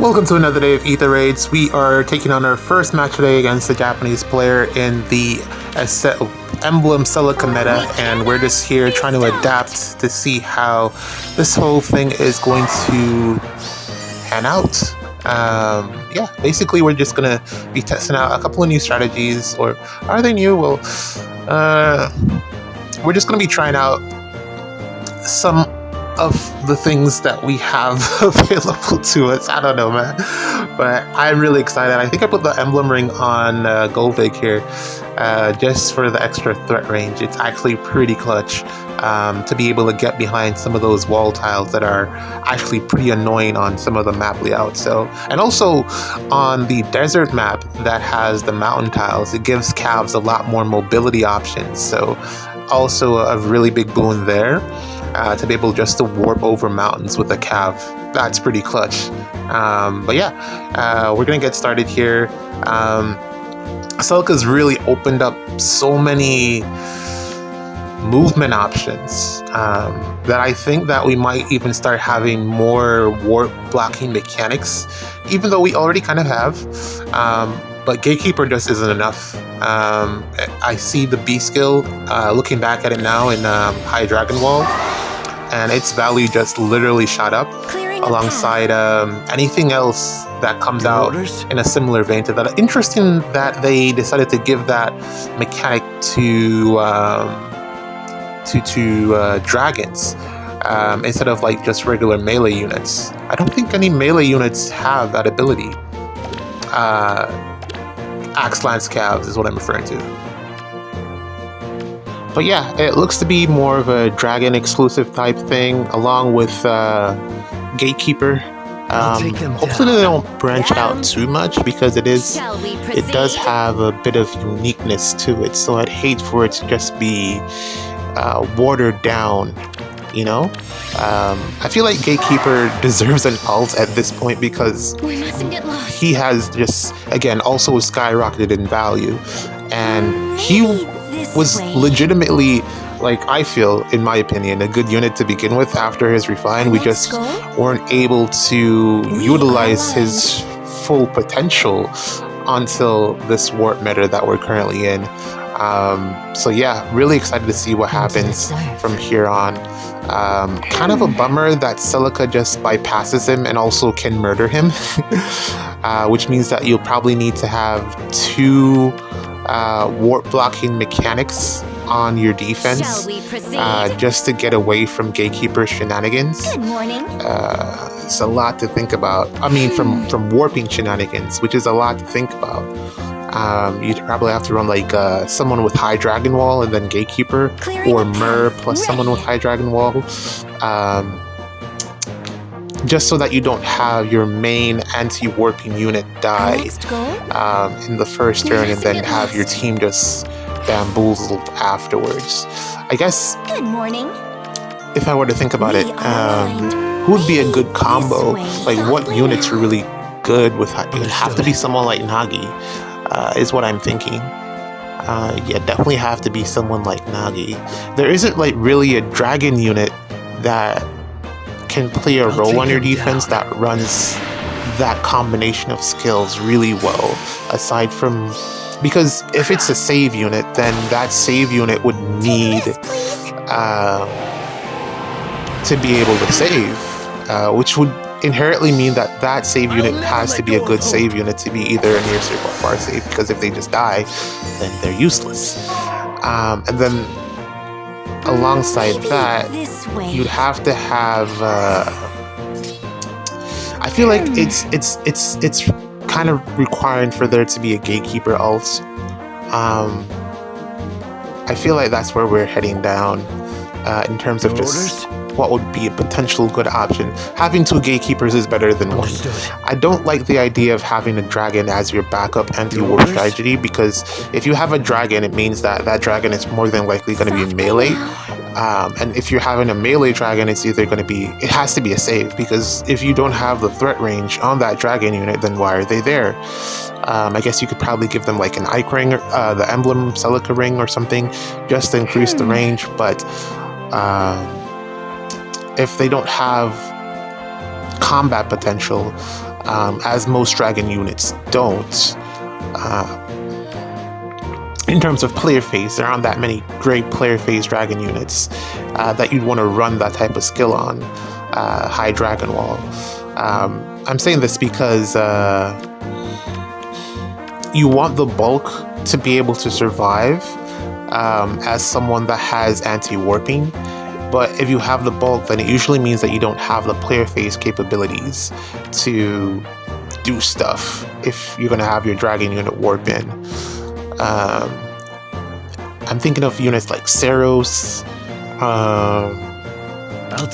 Welcome to another day of Ether Raids. We are taking on our first match today against a Japanese player in the Emblem Celica meta, and we're just here trying to adapt to see how this whole thing is going to pan out. Yeah, basically we're just going to be testing out a couple of new strategies, or are they new? Well, we're just going to be trying out some of the things that we have available to us. I don't know, man, but I'm really excited. I think I put the emblem ring on Golvig here just for the extra threat range. It's actually pretty clutch to be able to get behind some of those wall tiles that are actually pretty annoying on some of the map layouts. So, and also on the desert map that has the mountain tiles, it gives calves a lot more mobility options. So also a really big boon there. To be able just to warp over mountains with a cav. That's pretty clutch. But yeah, we're gonna get started here. Celica's really opened up so many movement options that I think that we might even start having more warp blocking mechanics, even though we already kind of have. But Gatekeeper just isn't enough. I see the B skill, looking back at it now in High Dragon Wall, and its value just literally shot up alongside anything else that comes out in a similar vein to that. Interesting that they decided to give that mechanic to dragons instead of like just regular melee units. I don't think any melee units have that ability. Axe Lance Calves is what I'm referring to. But yeah, it looks to be more of a dragon exclusive type thing, along with Gatekeeper. Hopefully they don't branch it out too much, because it does have a bit of uniqueness to it. So I'd hate for it to just be watered down, you know? I feel like Gatekeeper deserves an alt at this point, because he has just, again, also skyrocketed in value, and he was legitimately, like, I feel, in my opinion, a good unit to begin with. After his refine, we just weren't able to utilize his full potential until this warp meta that we're currently in. So yeah, really excited to see what happens from here on. Kind of a bummer that Celica just bypasses him and also can murder him, which means that you'll probably need to have two warp blocking mechanics on your defense just to get away from Gatekeeper shenanigans. Good morning. It's a lot to think about. I mean, from warping shenanigans, which is a lot to think about. You'd probably have to run like someone with High Dragon Wall and then Gatekeeper, or Mer plus someone with High Dragon Wall, just so that you don't have your main anti-warping unit die in the first turn and then have your team just bamboozled afterwards. I guess, Good morning. if I were to think about it, who would be a good combo? Like, what units are really good with? It would have to be someone like Nagi, is what I'm thinking. Yeah, definitely have to be someone like Nagi. There isn't like really a dragon unit that can play a role on your defense that runs that combination of skills really well, aside from, because if it's a save unit, then that save unit would need to be able to save, which would inherently mean that that save unit has to be a good save unit to be either a near save or far save, because if they just die, then they're useless. And then alongside that, you'd have to have I feel like it's kind of requiring for there to be a Gatekeeper alt. I feel like that's where we're heading down in terms of just what would be a potential good option. Having two Gatekeepers is better than one. I don't like the idea of having a dragon as your backup anti-warp strategy, because if you have a dragon, it means that that dragon is more than likely going to be melee. And if you're having a melee dragon, it has to be a save, because if you don't have the threat range on that dragon unit, then why are they there? I guess you could probably give them like an Ike ring, the emblem Celica ring or something, just to increase the range, but if they don't have combat potential, as most dragon units don't. In terms of player phase, there aren't that many great player phase dragon units that you'd want to run that type of skill on. High Dragon Wall. I'm saying this because you want the bulk to be able to survive as someone that has anti-warping, but if you have the bulk, then it usually means that you don't have the player phase capabilities to do stuff if you're going to have your dragon unit warp in. I'm thinking of units like Saros.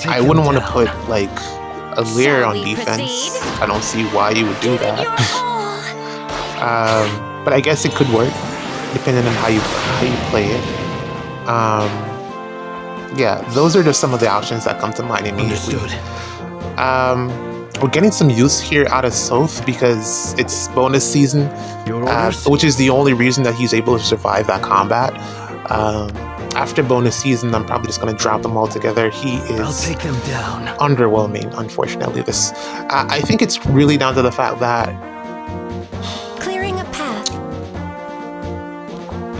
I wouldn't want to put like a Lear on defense. I don't see why you would do that. But I guess it could work depending on how you play it. Yeah, those are just some of the options that come to mind immediately. We're getting some use here out of Soth because it's bonus season, which is the only reason that he's able to survive that combat. After bonus season, I'm probably just going to drop them all together. He is underwhelming, unfortunately. I think it's really down to the fact that clearing a path.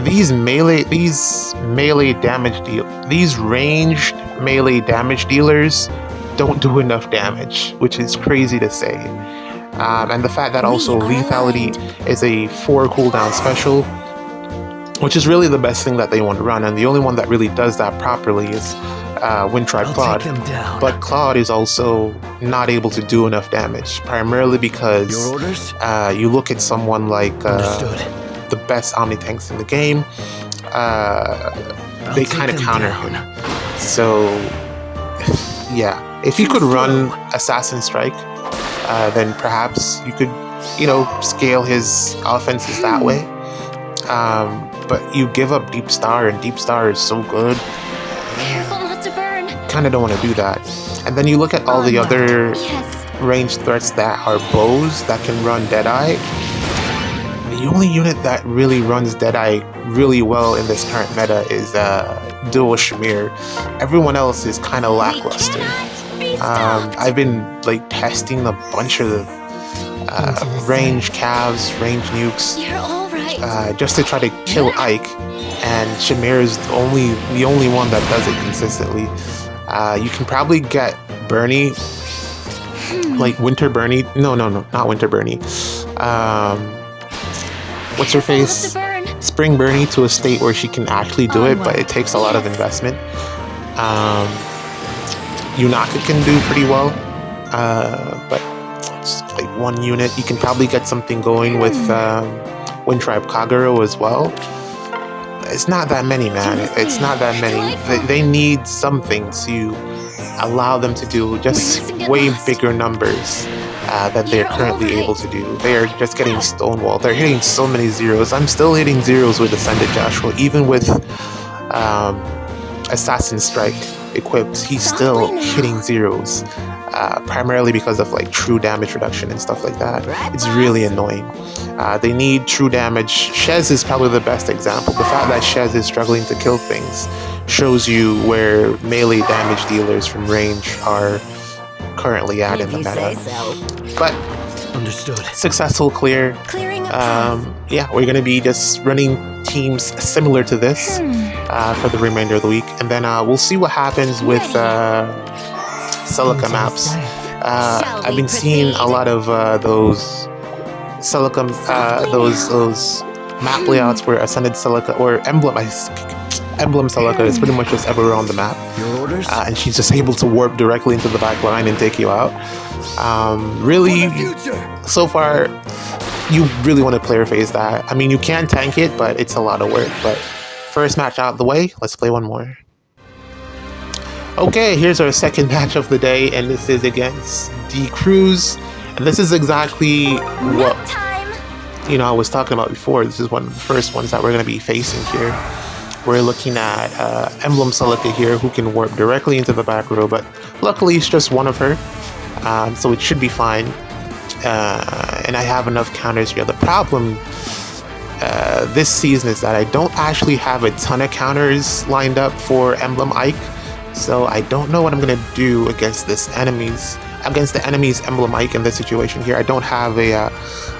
These ranged melee damage dealers don't do enough damage, which is crazy to say. And the fact that also lethality is a 4 cooldown special, which is really the best thing that they want to run, and the only one that really does that properly is Wind Tribe Claude. But Claude is also not able to do enough damage, primarily because you look at someone like the best Omni tanks in the game, they kind of counter him. So yeah, if you could run Assassin Strike, then perhaps you could, scale his offenses that way. But you give up Deep Star, and Deep Star is so good. Careful not to burn. Kind of don't want to do that. And then you look at all the other ranged threats that are bows that can run Deadeye. The only unit that really runs Deadeye really well in this current meta is Duo Shamir. Everyone else is kind of lackluster. I've been testing a bunch of range calves, range nukes, just to try to kill Ike, and Shamir is the only one that does it consistently. You can probably get Bernie, like Winter Bernie. No, not Winter Bernie. What's her face? Spring Bernie to a state where she can actually do it, but it takes a lot of investment. Yunaka can do pretty well, but it's like one unit. You can probably get something going with Wind Tribe Kagero as well. It's not that many, man. It's not that many. They need something to allow them to do just way bigger numbers than they're currently able to do. They are just getting stonewalled. They're hitting so many zeros. I'm still hitting zeros with Ascended Joshua, even with Assassin Strike equipped. He's still hitting zeros, primarily because of true damage reduction and stuff like that. It's really annoying. They need true damage. Shez is probably the best example. The fact that Shez is struggling to kill things shows you where melee damage dealers from range are currently at in the meta. But successful clear. Yeah, we're gonna be just running teams similar to this for the remainder of the week, and then we'll see what happens with Celica maps. I've been seeing a lot of those Celica, those map layouts where Ascended Celica or Emblem Celica is pretty much just everywhere on the map, and she's just able to warp directly into the back line and take you out. Really, so far, you really want to player phase that. I mean, you can tank it, but it's a lot of work. But first match out of the way, let's play one more. Okay, here's our second match of the day, and this is against D Cruz, and this is exactly what I was talking about before. This is one of the first ones that we're going to be facing here. We're looking at Emblem Celica here, who can warp directly into the back row, but luckily it's just one of her, so it should be fine. And I have enough counters here. The problem this season is that I don't actually have a ton of counters lined up for Emblem Ike, so I don't know what I'm going to do against this enemy's against the enemy's Emblem Ike in this situation here. I don't have a,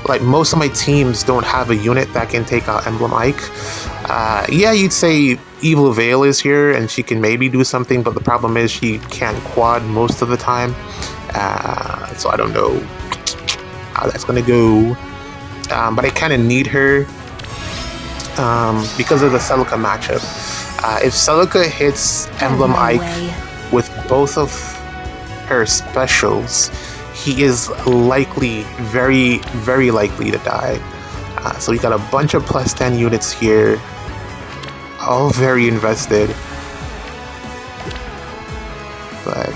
like most of my teams don't have a unit that can take out Emblem Ike. Yeah, you'd say Evil Veil is here and she can maybe do something, but the problem is she can't quad most of the time. So I don't know how that's gonna go. But I kind of need her because of the Celica matchup. If Celica hits Emblem Ike with both of her specials, he is likely, very, very likely to die. So we got a bunch of plus 10 units here, all very invested. But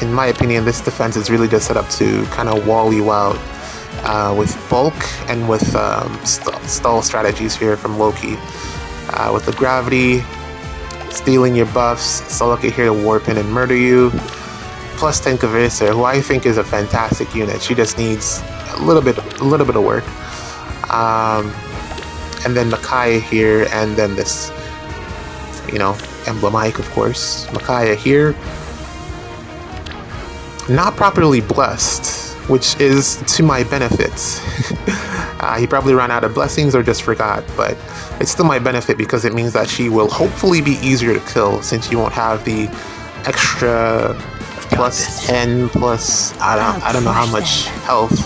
in my opinion, this defense is really just set up to kind of wall you out with bulk and with stall strategies here from Loki. With the gravity, stealing your buffs, Celica here to warp in and murder you. Plus 10 Kavisa, who I think is a fantastic unit. She just needs a little bit of work. And then Micaiah here, and then this, you know, Emblem Ike, of course. Micaiah here, not properly blessed, which is to my benefit. He probably ran out of blessings or just forgot, but it's still my benefit because it means that she will hopefully be easier to kill since you won't have the extra plus 10 plus I don't know how much health.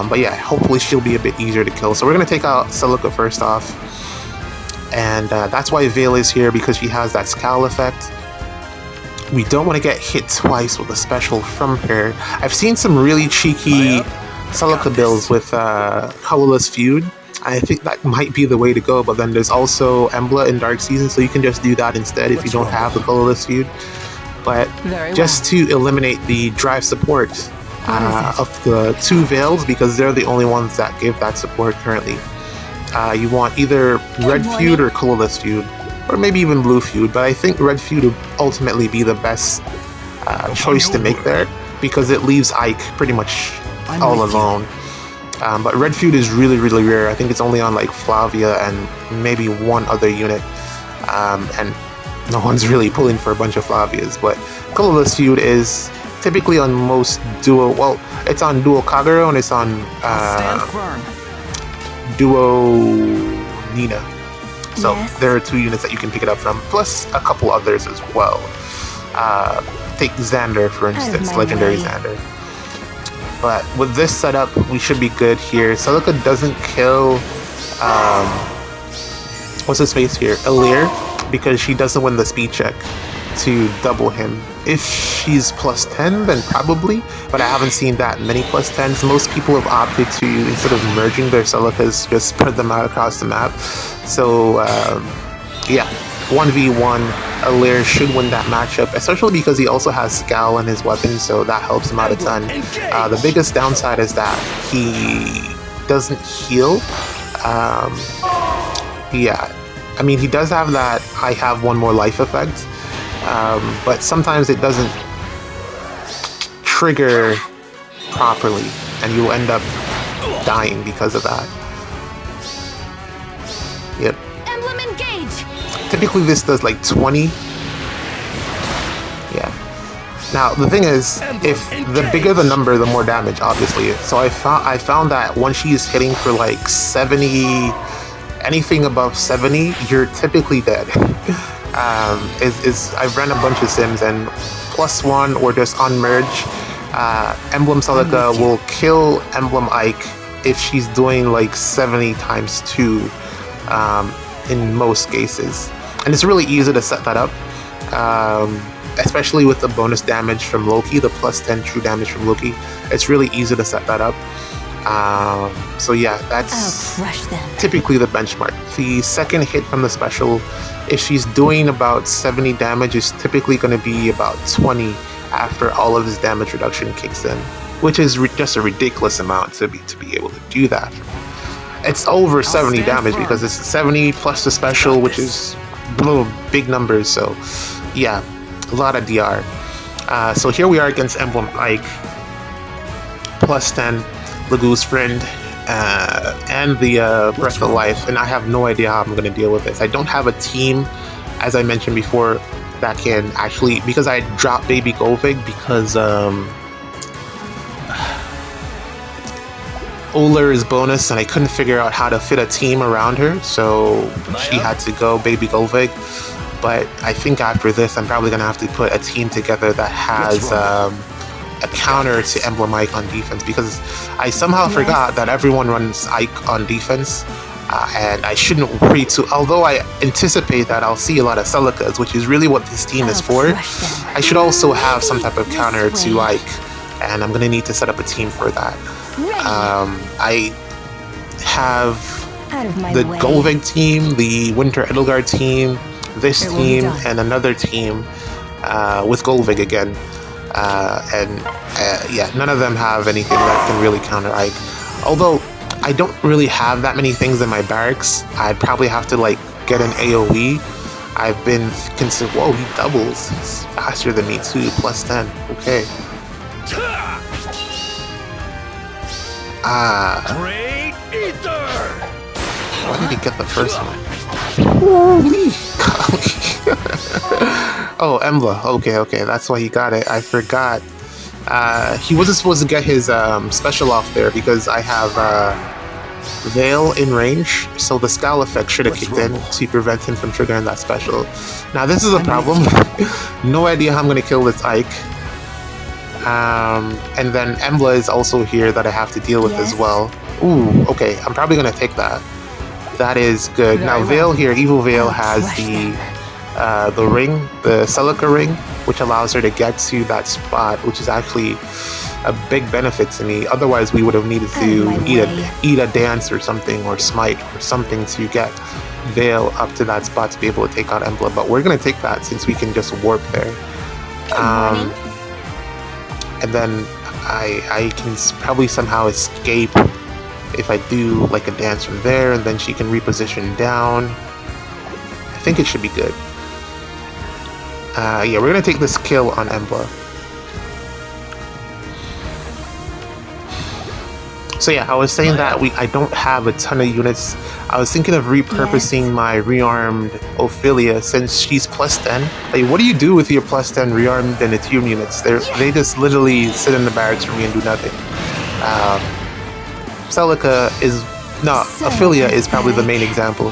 But yeah, hopefully she'll be a bit easier to kill. So we're gonna take out Celica first off, and that's why Veil is here, because she has that scowl effect. We don't want to get hit twice with a special from her. I've seen some really cheeky Celica builds with Colorless Feud. I think that might be the way to go, but then there's also Embla in Dark Season, so you can just do that instead if you don't have the Colorless Feud. But just to eliminate the drive support of the two Veils, because they're the only ones that give that support currently. You want either Red Feud or Colorless Feud, or maybe even Blue Feud, but I think Red Feud would ultimately be the best choice to make there, because it leaves Ike pretty much all alone. But Red Feud is really, really rare. I think it's only on like Flavia and maybe one other unit, and no one's really pulling for a bunch of Flavias. But Colorless Feud is typically on most duo, well, it's on Duo Kagero and it's on Duo Nina. So there are two units that you can pick it up from, plus a couple others as well. Take Xander, for instance, Legendary Xander. But with this setup, we should be good here. Celica doesn't kill, what's his face here? Ather, because she doesn't win the speed check to double him. If she's plus 10, then probably, but I haven't seen that many plus 10s. Most people have opted to, instead of merging their Celicas, just spread them out across the map. So, yeah, 1v1, Ather should win that matchup, especially because he also has Scowl in his weapon, so that helps him out a ton. The biggest downside is that he doesn't heal. Yeah, I mean, he does have that I have one more life effect, but sometimes it doesn't trigger properly, and you'll end up dying because of that. Yep. Emblem engage. Typically this does like 20. Yeah. Now the thing is, if the bigger the number, the more damage, obviously. So I found that when she's hitting for like 70, anything above 70, you're typically dead. I've run a bunch of sims, and +1 or just on merge, Emblem Celica will kill Emblem Ike if she's doing like 70 times 2 in most cases. And it's really easy to set that up, especially with the bonus damage from Loki, the +10 true damage from Loki. It's really easy to set that up. So yeah, that's typically the benchmark. The second hit from the special, if she's doing about 70 damage, is typically going to be about 20 after all of his damage reduction kicks in, which is just a ridiculous amount to be able to do that. It's over 70 damage because it's 70 plus the special, which is little big numbers. So yeah, a lot of DR. So here we are against Emblem Ike, +10, Lagu's friend, and the Breath of Life, and I have no idea how I'm going to deal with this. I don't have a team, as I mentioned before. that can actually, because I dropped Baby Golvig because Oler is bonus and I couldn't figure out how to fit a team around her, so she had to go Baby Golvig. But I think after this I'm probably gonna have to put a team together that has a counter to Emblem Ike on defense, because I somehow forgot that everyone runs Ike on defense, and I shouldn't worry too, although I anticipate that I'll see a lot of Celicas, which is really what this team is for. I should also have some type of counter to Ike, and I'm gonna need to set up a team for that. I have the Golvig team, the Winter Edelgard team, this team, and another team with Golvig again. Yeah, none of them have anything that can really counter Ike. Although I don't really have that many things in my barracks, I'd probably have to like get an AoE. I've been considered. Whoa, he doubles. He's faster than me too. Plus 10. Okay. Great Ather! Why did he get the first one? Holy Oh, Embla. Okay, that's why he got it. I forgot. He wasn't supposed to get his special off there because I have Veil in range, so the Scowl effect should have kicked in to prevent him from triggering that special. Now this is a problem. No idea how I'm gonna kill this Ike. And then Embla is also here that I have to deal with as well. Ooh, okay, I'm probably gonna take that. That is good. Now Veil here, Evil Veil has the ring, the Celica ring, which allows her to get to that spot, which is actually a big benefit to me. Otherwise we would have needed to eat a dance or something, or smite or something to get Veil up to that spot to be able to take out Embla, but we're gonna take that since we can just warp there. And then I can probably somehow escape if I do like a dance from there, and then she can reposition down. I think it should be good. Yeah, we're gonna take this kill on Embla. So yeah, I was saying that I don't have a ton of units. I was thinking of repurposing my rearmed Ophelia since she's plus 10. Like, what do you do with your plus 10 rearmed and attuned units? They just literally sit in the barracks for me and do nothing. Ophelia is probably the main example.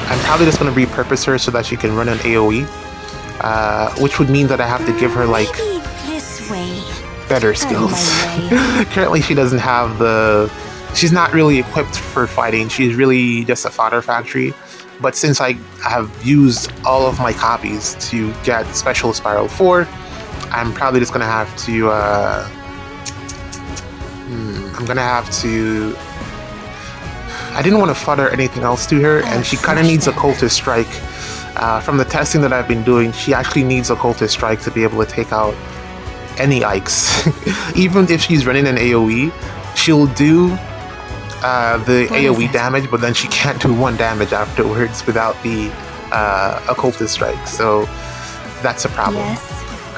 I'm probably just going to repurpose her so that she can run an AoE, which would mean that I have to give her like better skills. Currently she doesn't have she's not really equipped for fighting. She's really just a fodder factory. But since I have used all of my copies to get Special Spiral 4, I'm probably just going to have to I didn't want to fodder anything else to her, and she kind of needs Occultist Strike. From the testing that I've been doing, she actually needs Occultist Strike to be able to take out any Ikes. Even if she's running an AoE, she'll do the AoE damage, but then she can't do 1 damage afterwards without the Occultist Strike, so that's a problem.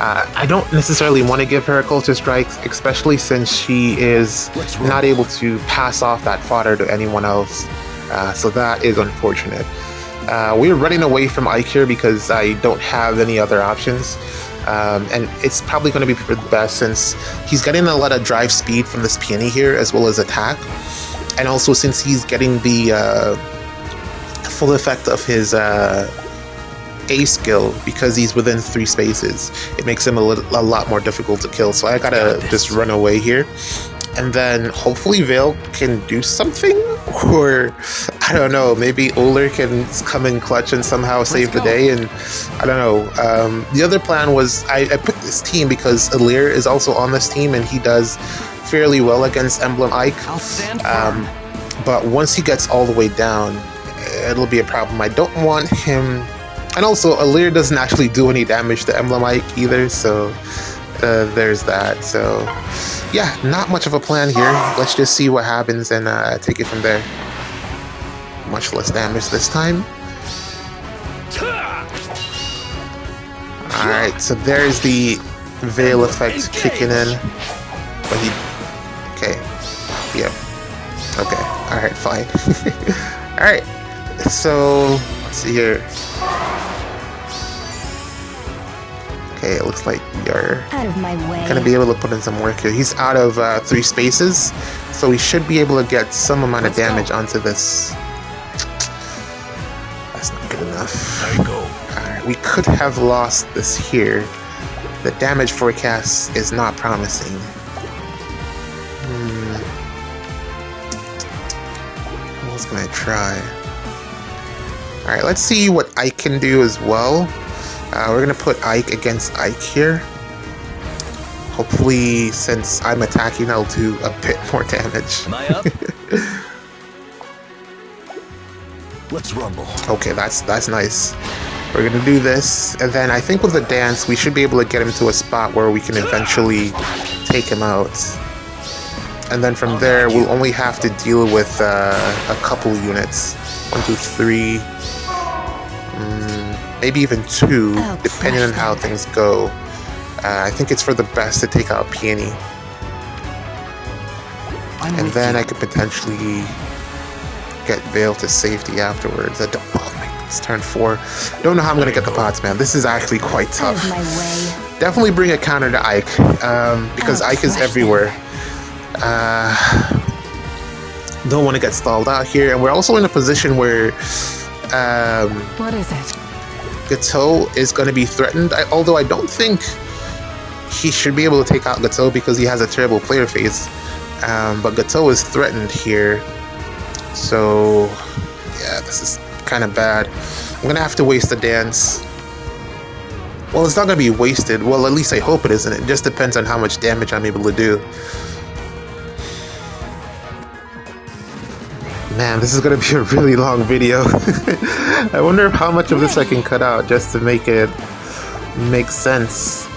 I don't necessarily want to give her Occultist Strikes, especially since she is not able to pass off that fodder to anyone else, so that is unfortunate. We're running away from Ike here because I don't have any other options. And it's probably going to be for the best since he's getting a lot of drive speed from this peony here, as well as attack. And also since he's getting the full effect of his A skill, because he's within 3 spaces, it makes him a lot more difficult to kill. So I gotta just run away here. And then hopefully Veil can do something, or I don't know, maybe Oler can come in clutch and somehow save the day, and I don't know. The other plan was I picked this team because Alir is also on this team and he does fairly well against Emblem Ike. But once he gets all the way down, it'll be a problem. I don't want him, and also Alir doesn't actually do any damage to Emblem Ike either, so there's that. So yeah, not much of a plan here. Let's just see what happens and take it from there. Much less damage this time. Alright, so there's the Veil effect kicking in. But okay. Yep. Okay. Alright, fine. Alright. So let's see here. Okay, it looks like we are Out of my way. gonna be able to put in some work here. He's out of 3 spaces, so we should be able to get some amount of damage onto this. That's not good enough. I go. Alright, we could have lost this here. The damage forecast is not promising. What else can I try? Alright, let's see what Ike can do as well. We're gonna put Ike against Ike here. Hopefully, since I'm attacking, I'll do a bit more damage. Am I up? Let's rumble. Okay, that's nice. We're gonna do this, and then I think with the dance, we should be able to get him to a spot where we can eventually take him out. And then from there, we'll only have to deal with a couple units. 1, 2, 3. Maybe even 2, depending on how things go. I think it's for the best to take out Peony. And then I could potentially get Veil to safety afterwards. Oh my, it's turn 4. Don't know how I'm going to get the pots, man. This is actually quite tough. Definitely bring a counter to Ike, because Ike is everywhere. Don't want to get stalled out here. And we're also in a position where... what is it? Gateau is going to be threatened, although I don't think he should be able to take out Gateau because he has a terrible player face. But Gateau is threatened here. So, yeah, this is kind of bad. I'm going to have to waste the dance. Well, it's not going to be wasted. Well, at least I hope it isn't. It just depends on how much damage I'm able to do. Man, this is going to be a really long video. I wonder how much of this I can cut out just to make it make sense.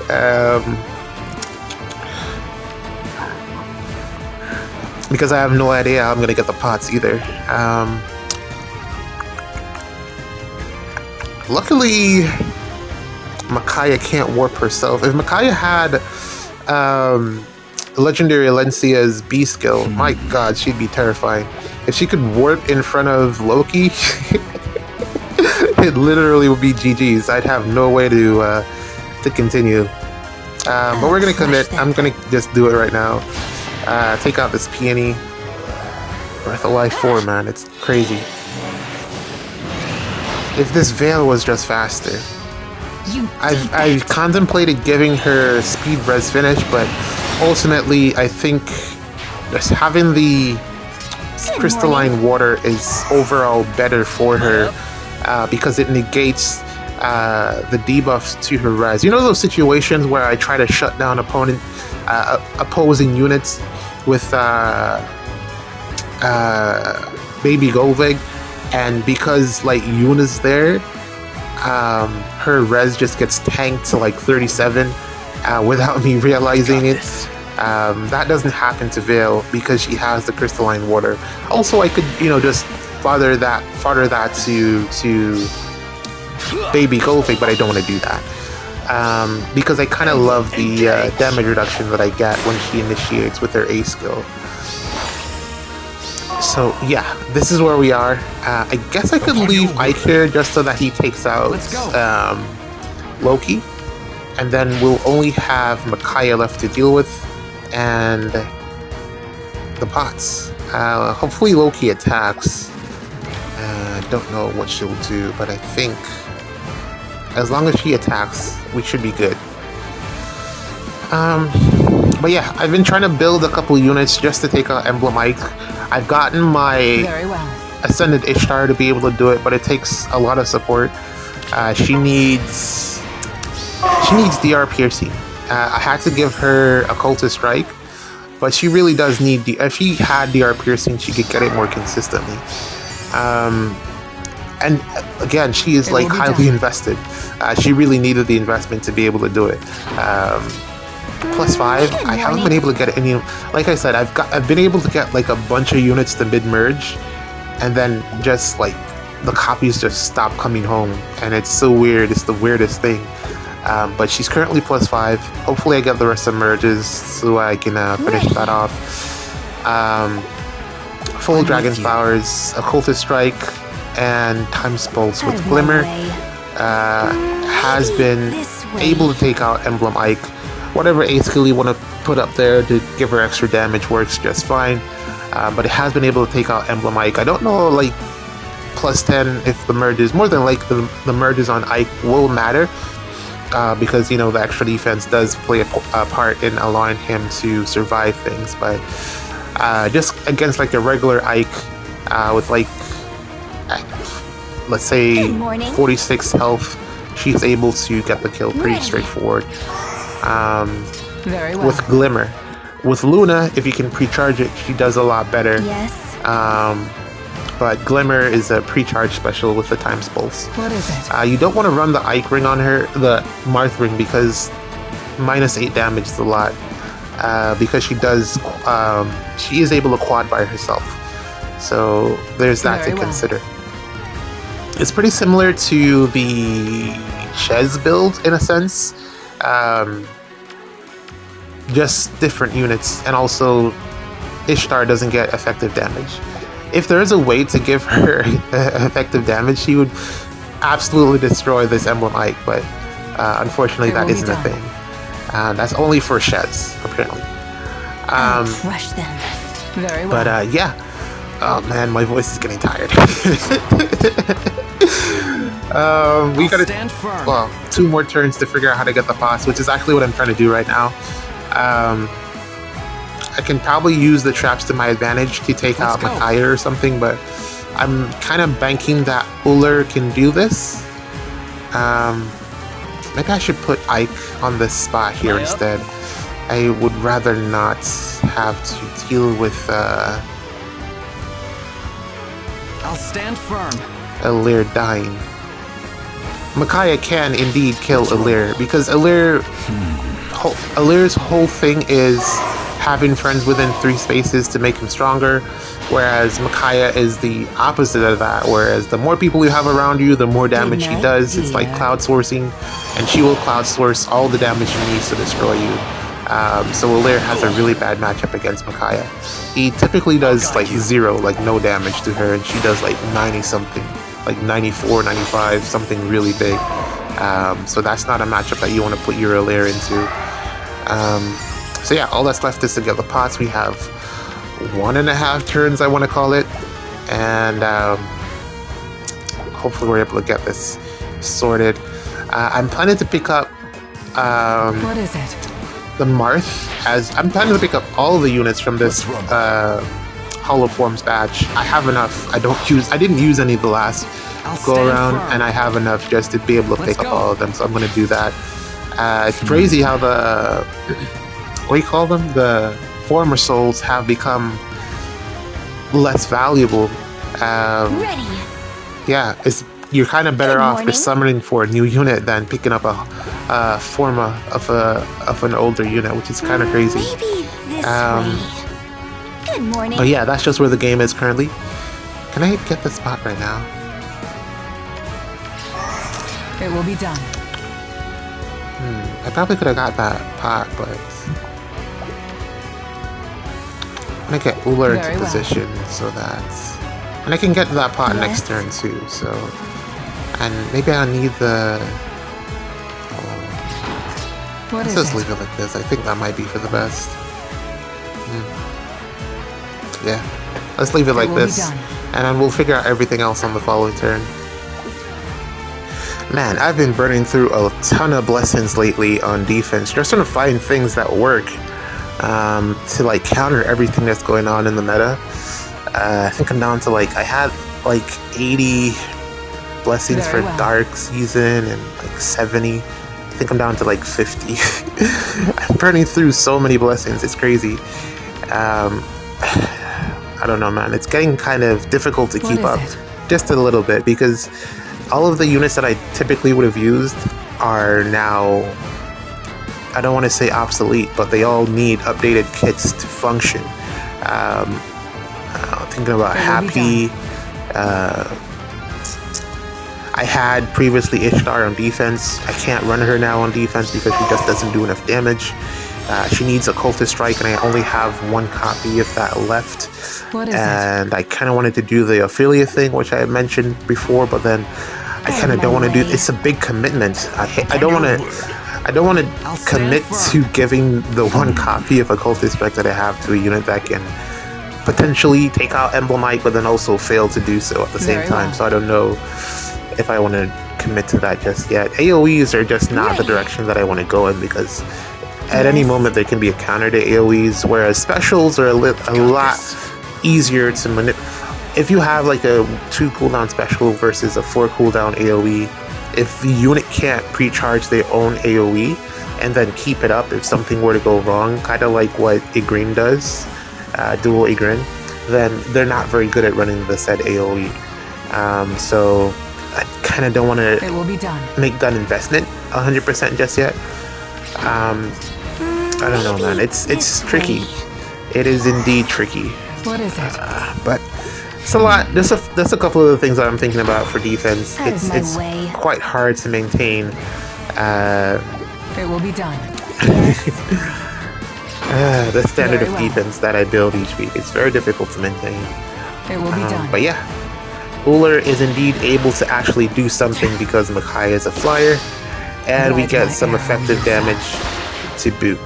Because I have no idea how I'm going to get the pots either. Luckily, Micaiah can't warp herself. If Micaiah had Legendary Alencia's B skill, my god, she'd be terrifying. If she could warp in front of Loki, it literally would be GG's. I'd have no way to continue. But we're gonna commit. I'm gonna just do it right now. Take out this Peony. Breath of Life 4, man, it's crazy. If this Veil was just faster. I've contemplated giving her speed res finish, but ultimately I think just having the crystalline water is overall better for her because it negates the debuffs to her res. You know those situations where I try to shut down opposing units with Baby Golvig, and because like Yuna's there, her res just gets tanked to like 37 without me realizing it. That doesn't happen to Veil because she has the crystalline water. Also, I could, just further that to Baby Golfig, but I don't want to do that because I kind of love the damage reduction that I get when she initiates with her A skill. So yeah, this is where we are. I guess I could leave Ike here just so that he takes out Loki, and then we'll only have Micaiah left to deal with, and the pots. Hopefully Loki attacks. Don't know what she'll do, but I think as long as she attacks, we should be good. But yeah, I've been trying to build a couple units just to take out Emblem Ike. I've gotten my Ascended Ishtar to be able to do it, but it takes a lot of support. She needs DR Piercing. I had to give her Occultist Strike, but she really does need if she had DR Piercing, she could get it more consistently. And again, she is like highly invested. She really needed the investment to be able to do it. +5. I haven't been able to get any. Like I said, I've been able to get like a bunch of units to mid merge, and then just like the copies just stop coming home, and it's so weird. It's the weirdest thing. But she's currently +5. Hopefully, I get the rest of merges so I can finish that off. Full Dragon's Powers, Occultist Strike, and Time's Pulse with Glimmer has been able to take out Emblem Ike. Whatever A skill you want to put up there to give her extra damage works just fine. But it has been able to take out Emblem Ike. I don't know, like, plus 10 if the merges. More than like the merges on Ike will matter. Because, you know, the extra defense does play a part in allowing him to survive things. But just against, like, a regular Ike with, like, let's say 46 health, she's able to get the kill pretty straightforward. Very well. With Glimmer. With Luna, if you can pre-charge it, she does a lot better. Yes. But Glimmer is a pre-charge special with the Times Pulse. What is it? You don't want to run the Ike ring on her, the Marth ring, because -8 damage is a lot. Because she does, she is able to quad by herself. So there's that to consider. It's pretty similar to the Ches build in a sense. Just different units, and also Ishtar doesn't get effective damage. If there is a way to give her effective damage, she would absolutely destroy this Emblem Ike, but unfortunately that isn't a thing. That's only for Ches, apparently. Crush them. Very well. But yeah. Oh man, my voice is getting tired. We gotta, well, 2 more turns to figure out how to get the boss, which is actually what I'm trying to do right now. I can probably use the traps to my advantage to take out Micaiah or something, but I'm kind of banking that Uller can do this. Maybe I should put Ike on this spot here instead. I would rather not have to deal with I'll stand firm. Ather dying. Micaiah can indeed kill Ather, because Ather's whole thing is having friends within 3 spaces to make him stronger, whereas Micaiah is the opposite of that, whereas the more people you have around you, the more damage she does. It's like cloud sourcing, and she will cloud source all the damage she needs to destroy you. So Ather has a really bad matchup against Micaiah. He typically does like 0, like no damage to her, and she does like 90 something, like 94, 95, something really big. So that's not a matchup that you want to put your Ather into. So yeah, all that's left is to get the pots. We have 1.5 turns, I want to call it, and hopefully we're able to get this sorted. I'm planning to pick up What is it? the Marth, as I'm planning to pick up all of the units from this Hollow Forms batch. I have enough. I didn't use any of the last go around, and I have enough just to be able to pick up all of them, so I'm going to do that. It's crazy how the what do you call them? The former souls have become less valuable. Ready. Yeah, you're kind of better off just summoning for a new unit than picking up a forma of an older unit, which is kind of crazy. Maybe this way. Good morning. But yeah, that's just where the game is currently. Can I get the spot right now? It will be done. I probably could have got that pot, but I'm gonna get Uller into position so that, and I can get to that pot next turn too. So, and maybe I'll need the. Let's just leave it like this. I think that might be for the best. Yeah, let's leave it like this, and then we'll figure out everything else on the following turn. Man, I've been burning through a ton of blessings lately on defense, just trying to find things that work to like counter everything that's going on in the meta. I think I'm down to like, I had like 80 blessings for Dark Season and like 70. I think I'm down to like 50. I'm burning through so many blessings, it's crazy. I don't know, man. It's getting kind of difficult to keep up, just a little bit, because all of the units that I typically would have used are now, I don't want to say obsolete, but they all need updated kits to function. Thinking about Happy, I had previously Ishtar on defense. I can't run her now on defense because she just doesn't do enough damage. She needs a Cultist Strike, and I only have 1 copy of that left. And I kind of wanted to do the Ophelia thing, which I had mentioned before, but then I kind of don't want to do. It's a big commitment. I don't want to. I don't want to I'll stand commit firm. to giving the one copy of Occultist Strike that I have to a unit that can potentially take out Emblemite, but then also fail to do so at the same Very time. well. So I don't know if I want to commit to that just yet. AoEs are just not the direction that I want to go in, because at any moment there can be a counter to AoEs, whereas specials are a lot easier to manipulate. If you have like a 2 cooldown special versus a 4 cooldown AoE, if the unit can't pre-charge their own AoE and then keep it up if something were to go wrong, kind of like what Igrin does, dual Igrin, then they're not very good at running the said AoE. So I kind of don't want to make that investment 100% just yet. I don't know, man. It's tricky. It is indeed tricky. What is it? But it's a lot. There's a couple of the things that I'm thinking about for defense. It's quite hard to maintain. It will be done. The standard of defense that I build each week. It's very difficult to maintain. It will be done. But yeah, Uller is indeed able to actually do something because Makai is a flyer, and we get some effective damage to boot.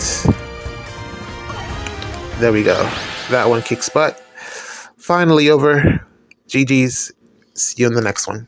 There we go. That one kicks butt. Finally over. GG's. See you in the next one.